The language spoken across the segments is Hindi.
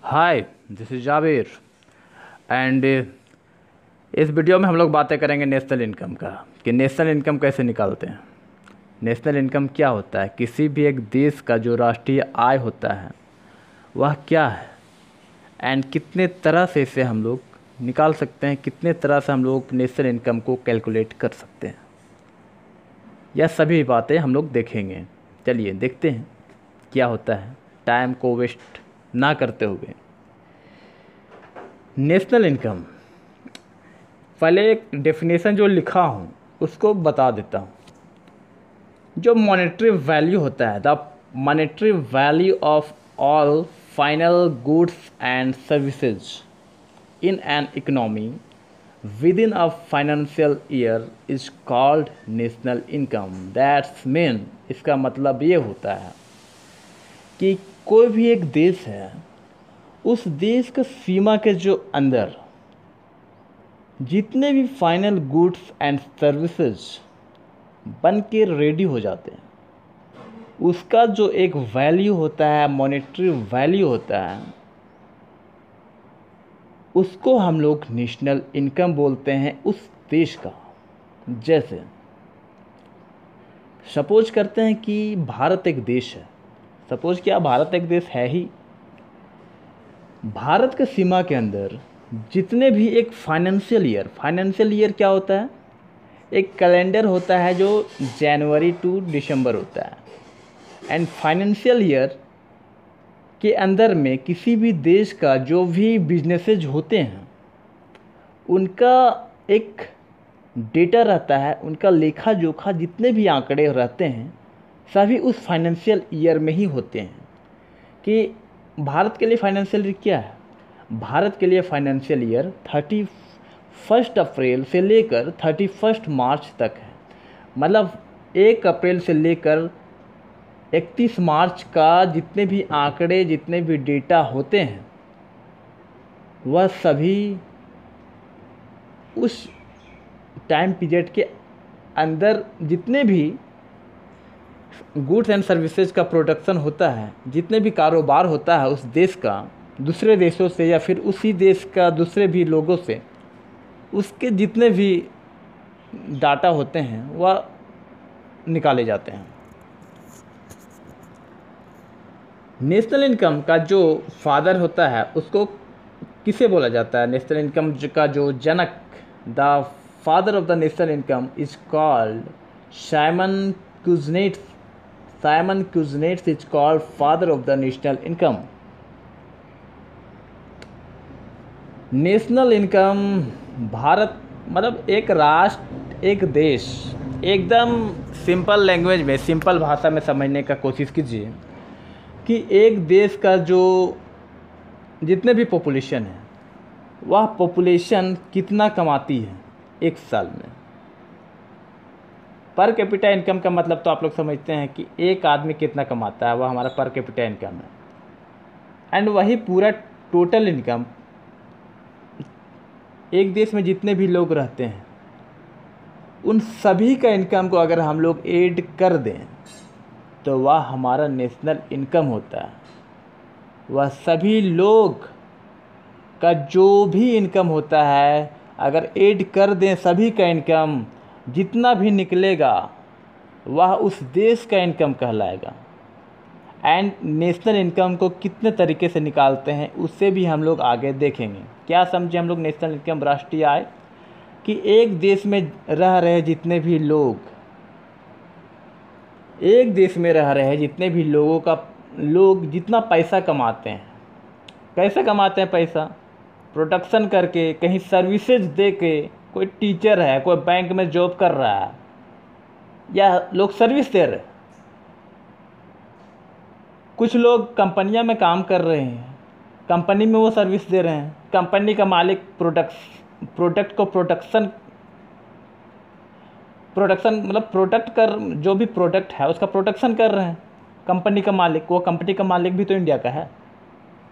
हाय, दिस इज़ जावेर एंड इस वीडियो में हम लोग बातें करेंगे नेशनल इनकम का कि नेशनल इनकम कैसे निकालते हैं। नेशनल इनकम क्या होता है, किसी भी एक देश का जो राष्ट्रीय आय होता है वह क्या है एंड कितने तरह से इसे हम लोग निकाल सकते हैं, कितने तरह से हम लोग नेशनल इनकम को कैलकुलेट कर सकते हैं। यह सभी बातें हम लोग देखेंगे। चलिए देखते हैं क्या होता है, टाइम को वेस्ट ना करते हुए। नेशनल इनकम, पहले एक डेफिनेशन जो लिखा हूँ उसको बता देता हूँ। जो मॉनेटरी वैल्यू होता है, the monetary value of all final goods and services in an economy within a financial year is called national income. That's mean, इसका मतलब ये होता है कि कोई भी एक देश है, उस देश के सीमा के जो अंदर जितने भी फाइनल गुड्स एंड सर्विसेज बन के रेडी हो जाते हैं, उसका जो एक वैल्यू होता है, मॉनेटरी वैल्यू होता है, उसको हम लोग नेशनल इनकम बोलते हैं उस देश का। जैसे सपोज करते हैं कि भारत एक देश है, सपोज क्या भारत एक देश है ही। भारत के सीमा के अंदर जितने भी एक फाइनेंशियल ईयर क्या होता है, एक कैलेंडर होता है जो जनवरी टू दिसंबर होता है। एंड फाइनेंशियल ईयर के अंदर में किसी भी देश का जो भी बिजनेसेज होते हैं उनका एक डेटा रहता है, उनका लेखा जोखा जितने भी आंकड़े रहते हैं सभी उस फाइनेंशियल ईयर में ही होते हैं। कि भारत के लिए फाइनेंशियल ईयर क्या है, भारत के लिए फाइनेंशियल ईयर 31 अप्रैल से लेकर 31 मार्च तक है। मतलब 1 अप्रैल से लेकर 31 मार्च का जितने भी आंकड़े, जितने भी डेटा होते हैं वह सभी उस टाइम पीरियड के अंदर जितने भी गुड्स एंड सर्विसेज का प्रोडक्शन होता है, जितने भी कारोबार होता है उस देश का दूसरे देशों से या फिर उसी देश का दूसरे भी लोगों से, उसके जितने भी डाटा होते हैं वह निकाले जाते हैं। नेशनल इनकम का जो फादर होता है उसको किसे बोला जाता है? नेशनल इनकम का जो जनक, the father of the national income is called Simon Kuznets. Simon Kuznets is called father of the national income. National income, Bharat मतलब एक राष्ट्र, एक देश, एकदम सिंपल लैंग्वेज में, सिंपल भाषा में समझने का कोशिश कीजिए कि एक देश का जो जितने भी पॉपुलेशन है वह पॉपुलेशन कितना कमाती है एक साल में। पर कैपिटा इनकम का मतलब तो आप लोग समझते हैं कि एक आदमी कितना कमाता है, वह हमारा पर कैपिटा इनकम है। एंड वही पूरा टोटल इनकम, एक देश में जितने भी लोग रहते हैं उन सभी का इनकम को अगर हम लोग ऐड कर दें तो वह हमारा नेशनल इनकम होता है। वह सभी लोग का जो भी इनकम होता है अगर ऐड कर दें, सभी का इनकम जितना भी निकलेगा वह उस देश का इनकम कहलाएगा। एंड नेशनल इनकम को कितने तरीके से निकालते हैं उससे भी हम लोग आगे देखेंगे। क्या समझे हम लोग नेशनल इनकम, राष्ट्रीय आय, कि एक देश में रह रहे जितने भी लोग, एक देश में रह रहे जितने भी लोगों का, लोग जितना पैसा कमाते हैं, कैसे कमाते हैं पैसा? प्रोडक्शन करके, कहीं सर्विसेज दे के। कोई टीचर है, कोई बैंक में जॉब कर रहा है या लोग सर्विस दे रहे हैं, कुछ लोग कंपनियां में काम कर रहे हैं, कंपनी में वो सर्विस दे रहे हैं। कंपनी का मालिक प्रोडक्ट को प्रोडक्शन मतलब प्रोडक्ट कर, जो भी प्रोडक्ट है उसका प्रोडक्शन कर रहे हैं कंपनी का मालिक। वो कंपनी का मालिक भी तो इंडिया का है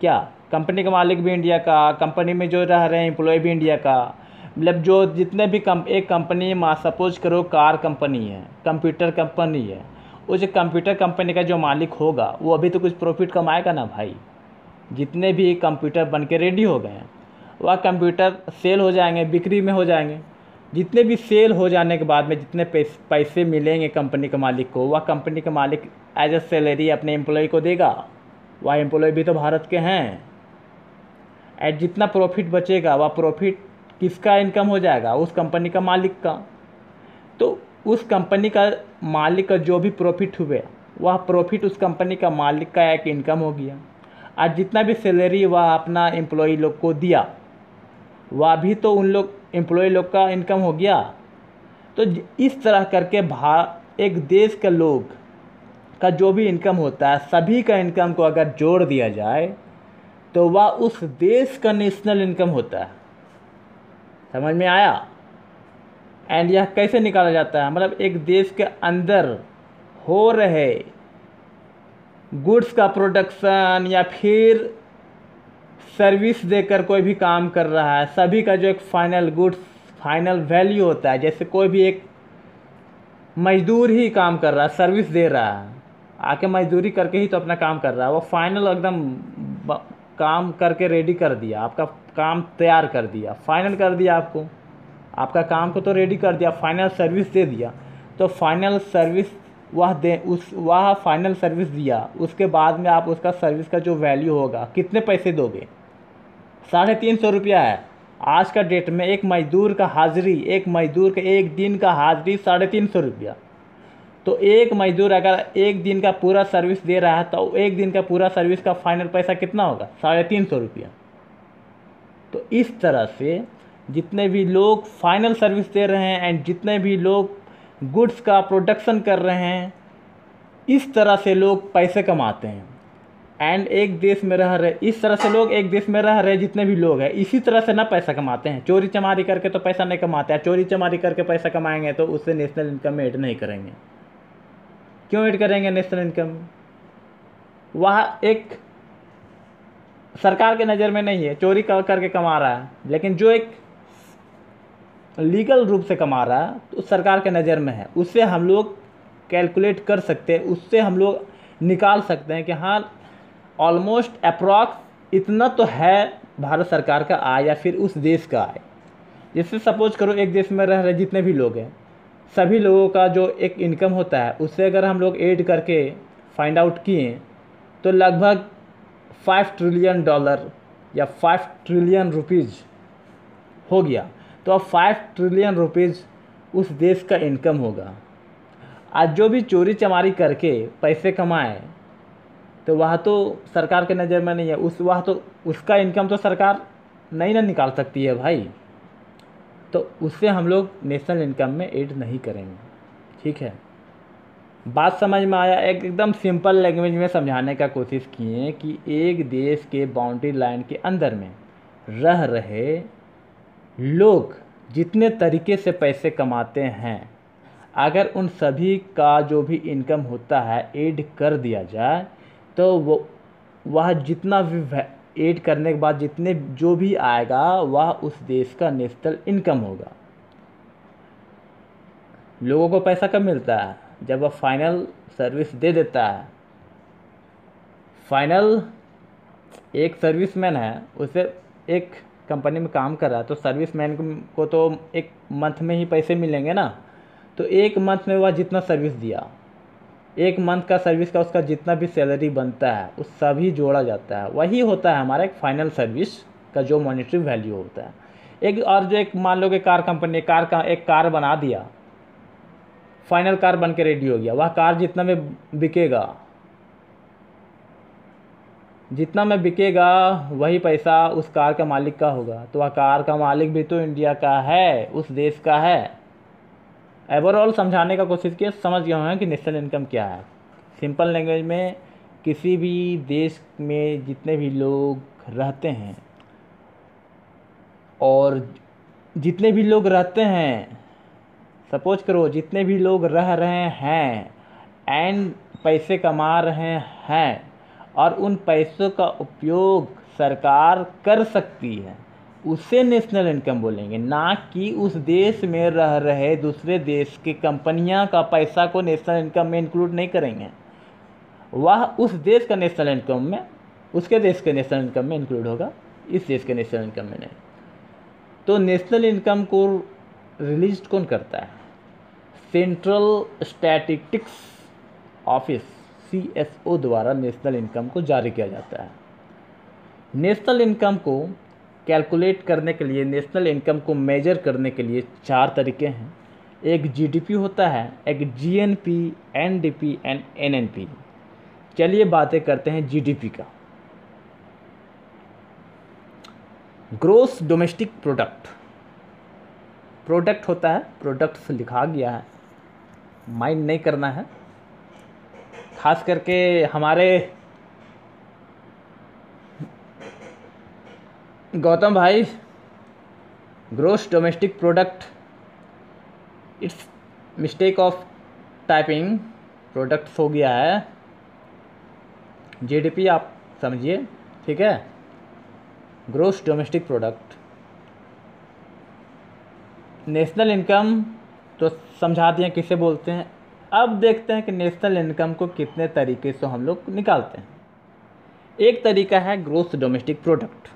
क्या? कंपनी का मालिक भी इंडिया का, कंपनी में जो रह रहे हैं एम्प्लॉय भी इंडिया का, मतलब जो जितने भी एक कंपनी सपोज करो कार कंपनी है, कंप्यूटर कंपनी है, उस कंप्यूटर कंपनी का जो मालिक होगा वो अभी तो कुछ प्रॉफिट कमाएगा ना भाई। जितने भी कंप्यूटर बन के रेडी हो गए हैं वह कंप्यूटर सेल हो जाएंगे, बिक्री में हो जाएंगे। जितने भी सेल हो जाने के बाद में जितने पैसे मिलेंगे कंपनी के मालिक को, वह कंपनी के मालिक एज ए सैलरी अपने एम्प्लॉय को देगा। वह एम्प्लॉय भी तो भारत के हैं। एंड जितना प्रॉफिट बचेगा वह प्रॉफिट किसका इनकम हो जाएगा? उस कंपनी का मालिक का। तो उस कंपनी का मालिक का जो भी प्रॉफिट हुए वह प्रॉफिट उस कंपनी का मालिक का एक इनकम हो गया। आज जितना भी सैलरी वह अपना एम्प्लॉय लोग को दिया वह भी तो उन लोग एम्प्लॉय लोग का इनकम हो गया। तो इस तरह करके एक देश के लोग का जो भी इनकम होता है सभी का इनकम को अगर जोड़ दिया जाए तो वह उस देश का नेशनल इनकम होता है। समझ में आया? एंड यह कैसे निकाला जाता है? मतलब एक देश के अंदर हो रहे गुड्स का प्रोडक्शन या फिर सर्विस देकर कोई भी काम कर रहा है, सभी का जो एक फाइनल गुड्स फाइनल वैल्यू होता है। जैसे कोई भी एक मजदूर ही काम कर रहा है, सर्विस दे रहा है, आके मजदूरी करके ही तो अपना काम कर रहा है, वो फाइनल एकदम काम करके रेडी कर दिया, आपका काम तैयार कर दिया, फाइनल कर दिया, आपका काम को तो रेडी कर दिया, फाइनल सर्विस दे दिया। तो फाइनल सर्विस वह फाइनल सर्विस दिया, उसके बाद में आप उसका सर्विस का जो वैल्यू होगा कितने पैसे दोगे? 350 रुपया है आज का डेट में। एक मजदूर का हाजिरी, एक मजदूर का एक दिन का हाजिरी 350 रुपया। तो एक मजदूर अगर एक दिन का पूरा सर्विस दे रहा है तो एक दिन का पूरा सर्विस का फाइनल पैसा कितना होगा? 350 रुपया। तो इस तरह से जितने भी लोग फाइनल सर्विस दे रहे हैं एंड जितने भी लोग गुड्स का प्रोडक्शन कर रहे हैं, इस तरह से लोग पैसे कमाते हैं। एंड एक देश में रह रहे, इस तरह से लोग एक देश में रह रहे जितने भी लोग हैं इसी तरह से ना पैसा कमाते हैं। चोरी चमारी करके तो पैसा नहीं कमाते हैं। चोरी चमारी करके पैसा कमाएंगे तो उससे नेशनल इनकम में ऐड नहीं करेंगे। क्यों ऐड करेंगे नेशनल इनकम? वह एक सरकार के नज़र में नहीं है, चोरी करके कमा रहा है, लेकिन जो एक लीगल रूप से कमा रहा है तो सरकार के नज़र में है। उससे हम लोग कैलकुलेट कर सकते हैं, उससे हम लोग निकाल सकते हैं कि हाँ ऑलमोस्ट अप्रॉक्स इतना तो है भारत सरकार का आय या फिर उस देश का आय। जैसे सपोज करो एक देश में रह रहे जितने भी लोग हैं, सभी लोगों का जो एक इनकम होता है उससे अगर हम लोग ऐड करके फाइंड आउट किए तो लगभग $5 ट्रिलियन या 5 ट्रिलियन रुपीज़ हो गया। तो अब 5 ट्रिलियन रुपीज़ उस देश का इनकम होगा। आज जो भी चोरी चमारी करके पैसे कमाए तो वह तो सरकार के नज़र में नहीं है, वह तो उसका इनकम तो सरकार नहीं ना निकाल सकती है भाई। तो उससे हम लोग नेशनल इनकम में ऐड नहीं करेंगे। ठीक है, बात समझ में आया? एकदम सिंपल लैंग्वेज में समझाने का कोशिश किए कि एक देश के बाउंड्री लाइन के अंदर में रह रहे लोग जितने तरीके से पैसे कमाते हैं, अगर उन सभी का जो भी इनकम होता है ऐड कर दिया जाए तो वह जितना भी ऐड करने के बाद जितने जो भी आएगा वह उस देश का नेशनल इनकम होगा। लोगों को पैसा कब मिलता है? जब वह फाइनल सर्विस दे देता है। फाइनल एक सर्विसमैन है, उसे एक कंपनी में काम कर रहा है तो सर्विसमैन को तो एक मंथ में ही पैसे मिलेंगे ना। तो एक मंथ में वह जितना सर्विस दिया, एक मंथ का सर्विस का उसका जितना भी सैलरी बनता है उस सभी जोड़ा जाता है। वही होता है हमारा एक फाइनल सर्विस का जो मॉनेटरी वैल्यू होता है। एक और जो एक मान लो कि कार कंपनी एक कार बना दिया, फाइनल कार बन के रेडी हो गया, वह कार जितना में बिकेगा वही पैसा उस कार का मालिक का होगा। तो वह कार का मालिक भी तो इंडिया का है, उस देश का है। ओवरऑल समझाने का कोशिश किया, समझ गए हैं कि नेशनल इनकम क्या है। सिंपल लैंग्वेज में किसी भी देश में जितने भी लोग रहते हैं और जितने भी लोग रहते हैं, सपोज करो जितने भी लोग रह रहे हैं एंड पैसे कमा रहे हैं और उन पैसों का उपयोग सरकार कर सकती है उसे नेशनल इनकम बोलेंगे, ना कि उस देश में रह रहे दूसरे देश की कंपनियां का पैसा को नेशनल इनकम में इंक्लूड नहीं करेंगे। वह उस देश का नेशनल इनकम में, उसके देश के नेशनल इनकम में इंक्लूड होगा, इस देश के नेशनल इनकम में नहीं। तो नेशनल इनकम को रिलीज कौन करता है? सेंट्रल स्टैटिस्टिक्स ऑफिस CSO द्वारा नेशनल इनकम को जारी किया जाता है। नेशनल इनकम को कैलकुलेट करने के लिए, नेशनल इनकम को मेजर करने के लिए 4 तरीके हैं। एक GDP होता है, एक GNP, NDP एंड NNP। चलिए बातें करते हैं GDP का। ग्रोस डोमेस्टिक प्रोडक्ट, प्रोडक्ट होता है, प्रोडक्ट से लिखा गया है, माइंड नहीं करना है, खास करके हमारे गौतम भाई। Gross domestic product, it's mistake of typing, products हो गया है। GDP आप समझिए, ठीक है। Gross domestic product, national income तो समझा दिए किसे बोलते हैं। अब देखते हैं कि नेशनल इनकम को कितने तरीके से हम लोग निकालते हैं। एक तरीका है ग्रोस डोमेस्टिक प्रोडक्ट।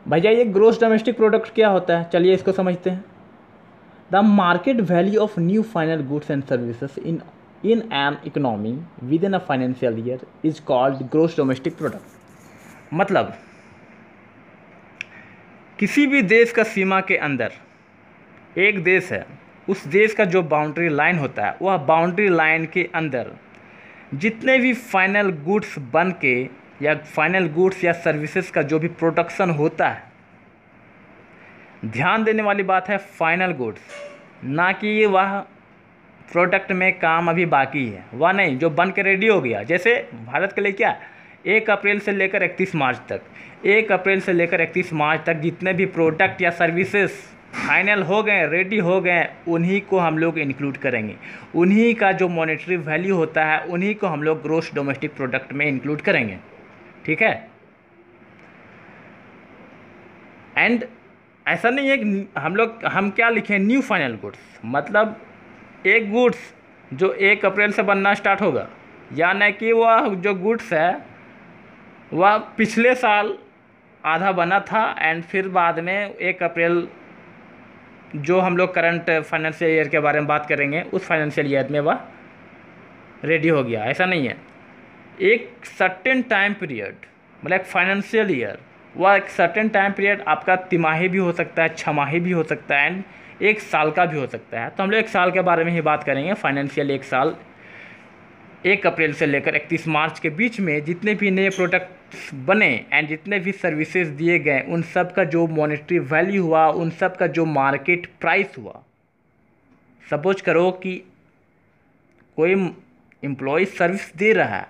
भैया ये ग्रोस डोमेस्टिक प्रोडक्ट क्या होता है, चलिए इसको समझते हैं। The market value of new final goods and services in an economy within a financial year is called gross domestic product. मतलब किसी भी देश का सीमा के अंदर एक देश है, उस देश का जो बाउंड्री लाइन होता है, वह बाउंड्री लाइन के अंदर जितने भी फाइनल गुड्स बन के या फाइनल गुड्स या सर्विसेज का जो भी प्रोडक्शन होता है, ध्यान देने वाली बात है फाइनल गुड्स, ना कि वह प्रोडक्ट में काम अभी बाकी है, वह नहीं जो बन के रेडी हो गया। जैसे भारत के लिए क्या, 1 अप्रैल से लेकर 31 मार्च तक, 1 अप्रैल से लेकर 31 मार्च तक जितने भी प्रोडक्ट या सर्विसेज फाइनल हो गए, रेडी हो गए, उन्हीं को हम लोग इंक्लूड करेंगे। उन्हीं का जो मॉनेटरी वैल्यू होता है, उन्हीं को हम लोग ग्रोस डोमेस्टिक प्रोडक्ट में इंक्लूड करेंगे, ठीक है। एंड ऐसा नहीं है कि हम क्या लिखें, न्यू फाइनल गुड्स, मतलब एक गुड्स जो 1 अप्रैल से बनना स्टार्ट होगा, या न कि वह जो गुड्स है वह पिछले साल आधा बना था एंड फिर बाद में 1 अप्रैल जो हम लोग करंट फाइनेंशियल ईयर के बारे में बात करेंगे, उस फाइनेंशियल ईयर में वह रेडी हो गया। ऐसा नहीं है। एक सर्टेन टाइम पीरियड, मतलब एक फाइनेंशियल ईयर, वह एक सर्टेन टाइम पीरियड आपका तिमाही भी हो सकता है, छमाही भी हो सकता है एंड 1 साल का भी हो सकता है। तो हम लोग 1 साल के बारे में ही बात करेंगे। फाइनेंशियल 1 साल, 1 अप्रैल से लेकर 31 मार्च के बीच में जितने भी नए प्रोडक्ट्स बने एंड जितने भी सर्विसेज दिए गए, उन सब का जो मॉनेटरी वैल्यू हुआ, उन सब का जो मार्केट प्राइस हुआ। सपोज करो कि कोई एम्प्लॉय सर्विस दे रहा है,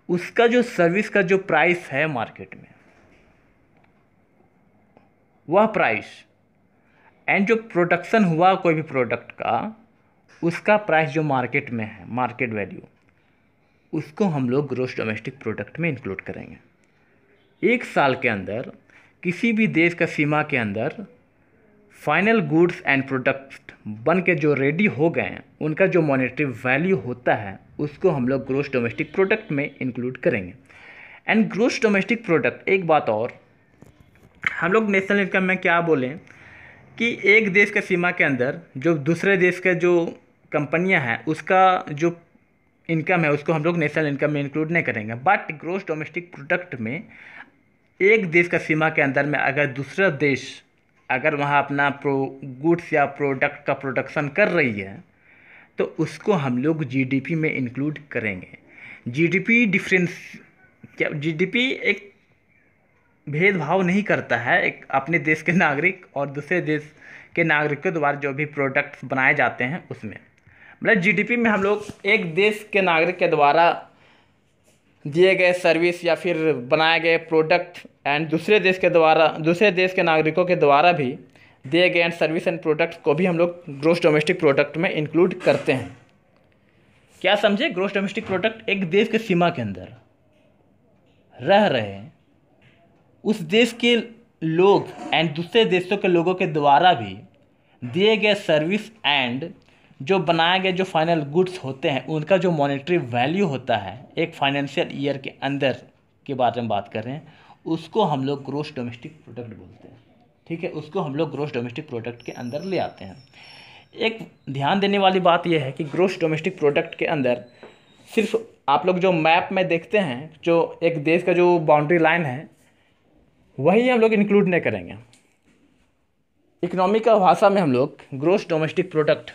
उसका जो सर्विस का जो प्राइस है मार्केट में, वह प्राइस एंड जो प्रोडक्शन हुआ कोई भी प्रोडक्ट का, उसका प्राइस जो मार्केट में है, मार्केट वैल्यू, उसको हम लोग ग्रोस डोमेस्टिक प्रोडक्ट में इंक्लूड करेंगे। 1 साल के अंदर किसी भी देश का सीमा के अंदर फाइनल गुड्स एंड प्रोडक्ट बन के जो रेडी हो गए हैं, उनका जो मॉनेटरी वैल्यू होता है, उसको हम लोग ग्रोस डोमेस्टिक प्रोडक्ट में इंक्लूड करेंगे। एंड ग्रोस डोमेस्टिक प्रोडक्ट, एक बात और, हम लोग नेशनल इनकम में क्या बोलें कि एक देश के सीमा के अंदर जो दूसरे देश के जो कंपनियां हैं, उसका जो इनकम है, उसको हम लोग नेशनल इनकम में इंक्लूड नहीं करेंगे। बट ग्रोस डोमेस्टिक प्रोडक्ट में एक देश का सीमा के अंदर में अगर दूसरा देश अगर वहाँ अपना गुड्स या प्रोडक्ट का प्रोडक्शन कर रही है, तो उसको हम लोग GDP में इंक्लूड करेंगे। GDP डिफरेंस क्या, GDP एक भेदभाव नहीं करता है एक अपने देश के नागरिक और दूसरे देश के नागरिकों द्वारा जो भी प्रोडक्ट्स बनाए जाते हैं उसमें। मतलब GDP में हम लोग एक देश के नागरिक के द्वारा दिए गए सर्विस या फिर बनाए गए प्रोडक्ट एंड दूसरे देश के नागरिकों के द्वारा भी दिए गए एंड सर्विस एंड प्रोडक्ट्स को भी हम लोग ग्रोस डोमेस्टिक प्रोडक्ट में इंक्लूड करते हैं। क्या समझे? ग्रोस डोमेस्टिक प्रोडक्ट एक देश के सीमा के अंदर रह रहे हैं, उस देश के लोग एंड दूसरे देशों के लोगों के द्वारा भी दिए गए सर्विस एंड जो बनाए गए जो फाइनल गुड्स होते हैं उनका जो मॉनेटरी वैल्यू होता है एक फाइनेंशियल ईयर के अंदर के बारे में बात कर रहे हैं, उसको हम लोग ग्रॉस डोमेस्टिक प्रोडक्ट बोलते हैं। ठीक है, उसको हम लोग ग्रॉस डोमेस्टिक प्रोडक्ट के अंदर ले आते हैं। एक ध्यान देने वाली बात यह है कि ग्रॉस डोमेस्टिक प्रोडक्ट के अंदर सिर्फ आप लोग जो मैप में देखते हैं, जो एक देश का जो बाउंड्री लाइन है वही हम लोग इंक्लूड नहीं करेंगे। इकोनॉमी का भाषा में हम लोग ग्रॉस डोमेस्टिक प्रोडक्ट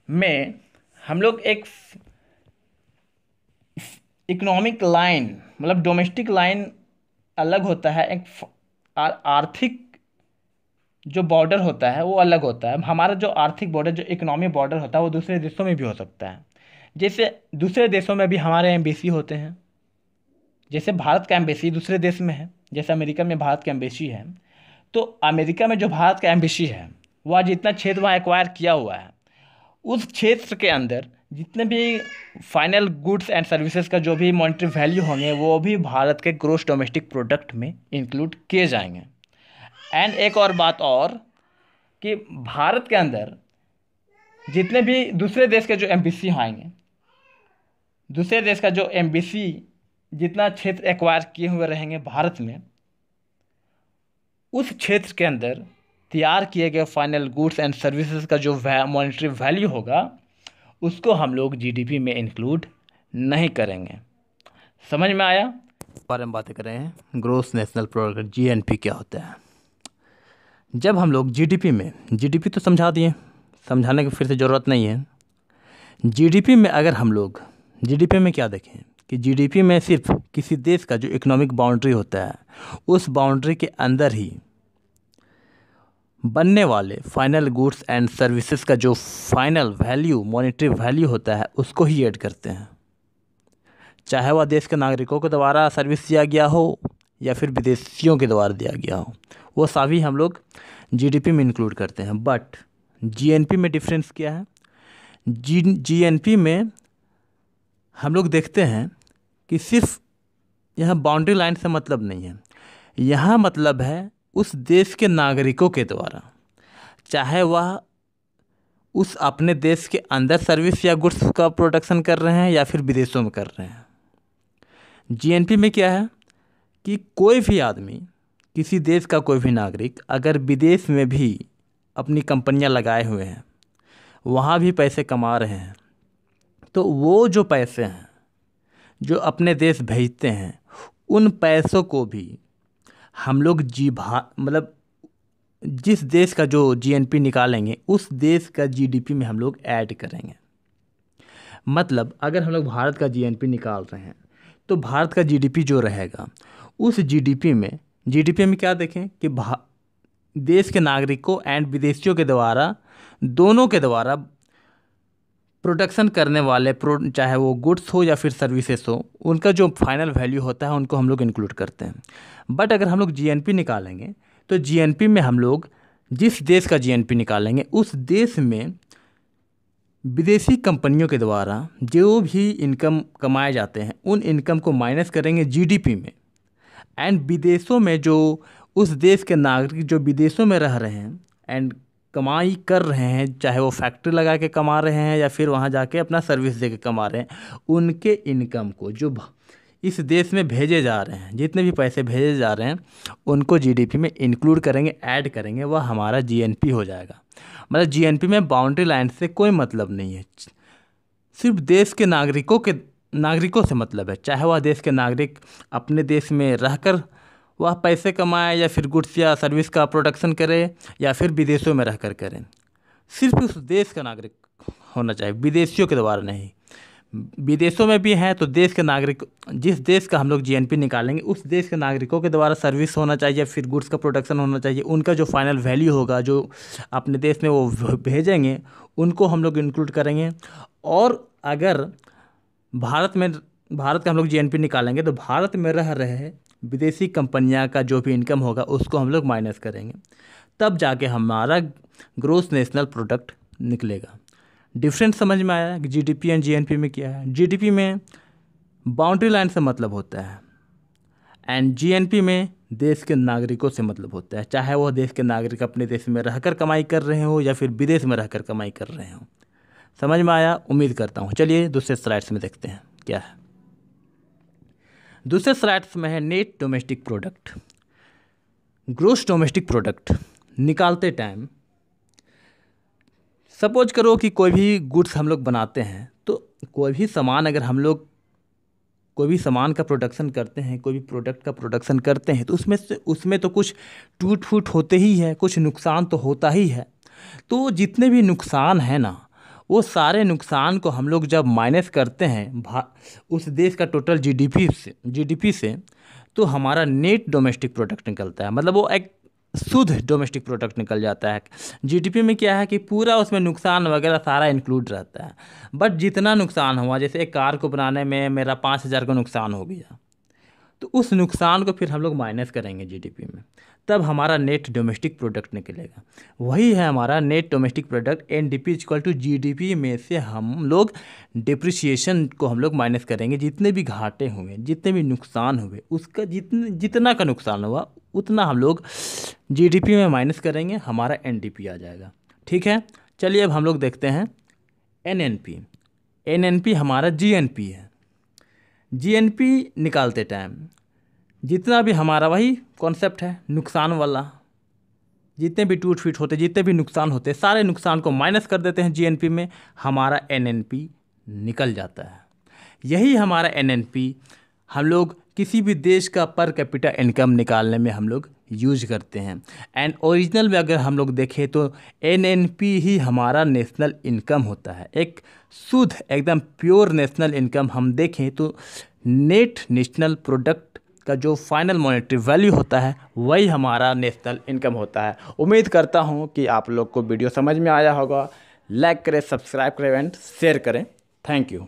में हम लोग एक इकोनॉमिक लाइन मतलब डोमेस्टिक लाइन अलग होता है, एक आर्थिक जो बॉर्डर होता है वो अलग होता है। हमारा जो आर्थिक बॉर्डर जो इकोनॉमी बॉर्डर होता है वो दूसरे देशों में भी हो सकता है। जैसे दूसरे देशों में भी हमारे एम्बेसी होते हैं, जैसे भारत का एम्बेसी दूसरे देश में है, जैसे अमेरिका में भारत का एम्बेसी है। तो अमेरिका में जो भारत का एम्बेसी है वह जितना क्षेत्र वहाँ एक्वायर किया हुआ है उस क्षेत्र के अंदर जितने भी फाइनल गुड्स एंड सर्विसेज का जो भी मॉनेटरी वैल्यू होंगे वो भी भारत के ग्रॉस डोमेस्टिक प्रोडक्ट में इंक्लूड किए जाएंगे। एंड एक और बात और कि भारत के अंदर जितने भी दूसरे देश के जो एम्बेसी आएंगे, दूसरे देश का जो एम्बेसी जितना क्षेत्र एक्वायर किए हुए रहेंगे भारत में, उस क्षेत्र के अंदर तैयार किए गए फाइनल गुड्स एंड सर्विसेज का जो मॉनेटरी वैल्यू होगा उसको हम लोग जीडीपी में इंक्लूड नहीं करेंगे। समझ में आया? बारे में बातें कर रहे हैं ग्रॉस नेशनल प्रोडक्ट जीएनपी क्या होता है। जब हम लोग जीडीपी में, जीडीपी तो समझा दिए, समझाने की फिर से ज़रूरत नहीं है। जीडीपी में अगर हम लोग जीडीपी में क्या देखें कि जीडीपी में सिर्फ किसी देश का जो इकोनॉमिक बाउंड्री होता है उस बाउंड्री के अंदर ही बनने वाले फाइनल गुड्स एंड सर्विसेज का जो फाइनल वैल्यू मॉनेटरी वैल्यू होता है उसको ही ऐड करते हैं, चाहे वह देश के नागरिकों के द्वारा सर्विस दिया गया हो या फिर विदेशियों के द्वारा दिया गया हो, वो सभी हम लोग जीडीपी में इंक्लूड करते हैं। बट जीएनपी में डिफरेंस क्या है? जीएनपी में हम लोग देखते हैं कि सिर्फ यहाँ बाउंड्री लाइन से मतलब नहीं है, यहाँ मतलब है उस देश के नागरिकों के द्वारा, चाहे वह उस अपने देश के अंदर सर्विस या गुड्स का प्रोडक्शन कर रहे हैं या फिर विदेशों में कर रहे हैं। जीएनपी में क्या है कि कोई भी आदमी, किसी देश का कोई भी नागरिक अगर विदेश में भी अपनी कंपनियां लगाए हुए हैं, वहाँ भी पैसे कमा रहे हैं, तो वो जो पैसे हैं जो अपने देश भेजते हैं उन पैसों को भी हम लोग मतलब जिस देश का जो जीएनपी निकालेंगे उस देश का जीडीपी में हम लोग ऐड करेंगे। मतलब अगर हम लोग भारत का जीएनपी निकाल रहे हैं तो भारत का जीडीपी जो रहेगा उस जीडीपी में क्या देखें कि देश के नागरिकों एंड विदेशियों के द्वारा, दोनों के द्वारा प्रोडक्शन करने वाले चाहे वो गुड्स हो या फिर सर्विसेज हो, उनका जो फाइनल वैल्यू होता है उनको हम लोग इंक्लूड करते हैं। बट अगर हम लोग जीएनपी निकालेंगे तो जीएनपी में हम लोग जिस देश का जीएनपी निकालेंगे उस देश में विदेशी कंपनियों के द्वारा जो भी इनकम कमाए जाते हैं उन इनकम को माइनस करेंगे जीडीपी में। एंड विदेशों में जो उस देश के नागरिक जो विदेशों में रह रहे हैं एंड कमाई कर रहे हैं, चाहे वो फैक्ट्री लगा के कमा रहे हैं या फिर वहाँ जाके अपना सर्विस दे के कमा रहे हैं, उनके इनकम को जो इस देश में भेजे जा रहे हैं, जितने भी पैसे भेजे जा रहे हैं उनको जीडीपी में इंक्लूड करेंगे, ऐड करेंगे, वह हमारा जीएनपी हो जाएगा। मतलब जीएनपी में बाउंड्री लाइन से कोई मतलब नहीं है, सिर्फ देश के नागरिकों से मतलब है। चाहे वह देश के नागरिक अपने देश में रहकर वह पैसे कमाए या फिर गुड्स या सर्विस का प्रोडक्शन करे या फिर विदेशों में रहकर करें, सिर्फ उस देश का नागरिक होना चाहिए, विदेशियों के द्वारा नहीं। विदेशों में भी हैं तो देश के नागरिक, जिस देश का हम लोग जीएनपी निकालेंगे उस देश के नागरिकों के द्वारा सर्विस होना चाहिए, फिर गुड्स का प्रोडक्शन होना चाहिए, उनका जो फाइनल वैल्यू होगा जो अपने देश में वो भेजेंगे उनको हम लोग इंक्लूड करेंगे। और अगर भारत का हम लोग जीएनपी निकालेंगे तो भारत में रह रहे विदेशी कंपनियां का जो भी इनकम होगा उसको हम लोग माइनस करेंगे, तब जाके हमारा ग्रॉस नेशनल प्रोडक्ट निकलेगा। डिफरेंस समझ में आया कि जीडीपी एंड जीएनपी में क्या है? जीडीपी में बाउंड्री लाइन से मतलब होता है एंड जीएनपी में देश के नागरिकों से मतलब होता है, चाहे वह देश के नागरिक अपने देश में रहकर कमाई कर रहे हो या फिर विदेश में रहकर कमाई कर रहे हो। समझ में आया, उम्मीद करता हूँ। चलिए दूसरे स्लाइड्स में देखते हैं क्या है। दूसरे स्लाइड्स में है net domestic product. Gross domestic product निकालते टाइम सपोज करो कि कोई भी गुड्स हम लोग बनाते हैं, तो कोई भी सामान अगर हम लोग कोई भी सामान का प्रोडक्शन करते हैं, कोई भी प्रोडक्ट का प्रोडक्शन करते हैं, तो उसमें तो कुछ टूट फूट होते ही है, कुछ नुकसान तो होता ही है। तो जितने भी नुकसान है ना, वो सारे नुकसान को हम लोग जब माइनस करते हैं उस देश का टोटल जीडीपी से, तो हमारा नेट डोमेस्टिक प्रोडक्ट निकलता है। मतलब वो एक शुद्ध डोमेस्टिक प्रोडक्ट निकल जाता है। जीडीपी में क्या है कि पूरा उसमें नुकसान वगैरह सारा इंक्लूड रहता है, बट जितना नुकसान हुआ, जैसे एक कार को बनाने में मेरा 5,000 का नुकसान हो गया, तो उस नुकसान को फिर हम लोग माइनस करेंगे जीडीपी में, तब हमारा नेट डोमेस्टिक प्रोडक्ट निकलेगा। वही है हमारा net domestic product. NDP equal to GDP में से हम लोग डिप्रिसिएशन को हम लोग माइनस करेंगे। जितने भी घाटे हुए, जितने भी नुकसान हुए, उसका जितना का नुकसान हुआ उतना हम लोग जीडीपी में माइनस करेंगे, हमारा एनडीपी आ जाएगा। ठीक है, चलिए अब हम लोग देखते हैं एनएनपी। एनएनपी हमारा जीएनपी है। जीएनपी निकालते टाइम जितना भी हमारा वही कॉन्सेप्ट है, नुकसान वाला, जितने भी टूट फीट होते, जितने भी नुकसान होते, सारे नुकसान को माइनस कर देते हैं जीएनपी में, हमारा एनएनपी निकल जाता है। यही हमारा एनएनपी हम लोग किसी भी देश का पर कैपिटा इनकम निकालने में हम लोग यूज करते हैं। एंड ओरिजिनल में अगर हम लोग देखें तो एनएनपी ही हमारा नेशनल इनकम होता है। एक शुद्ध एकदम प्योर नेशनल इनकम हम देखें तो नेट नेशनल प्रोडक्ट का जो फाइनल मॉनेटरी वैल्यू होता है वही हमारा नेशनल इनकम होता है। उम्मीद करता हूँ कि आप लोग को वीडियो समझ में आया होगा। लाइक करें, सब्सक्राइब करें एंड शेयर करें। Thank you.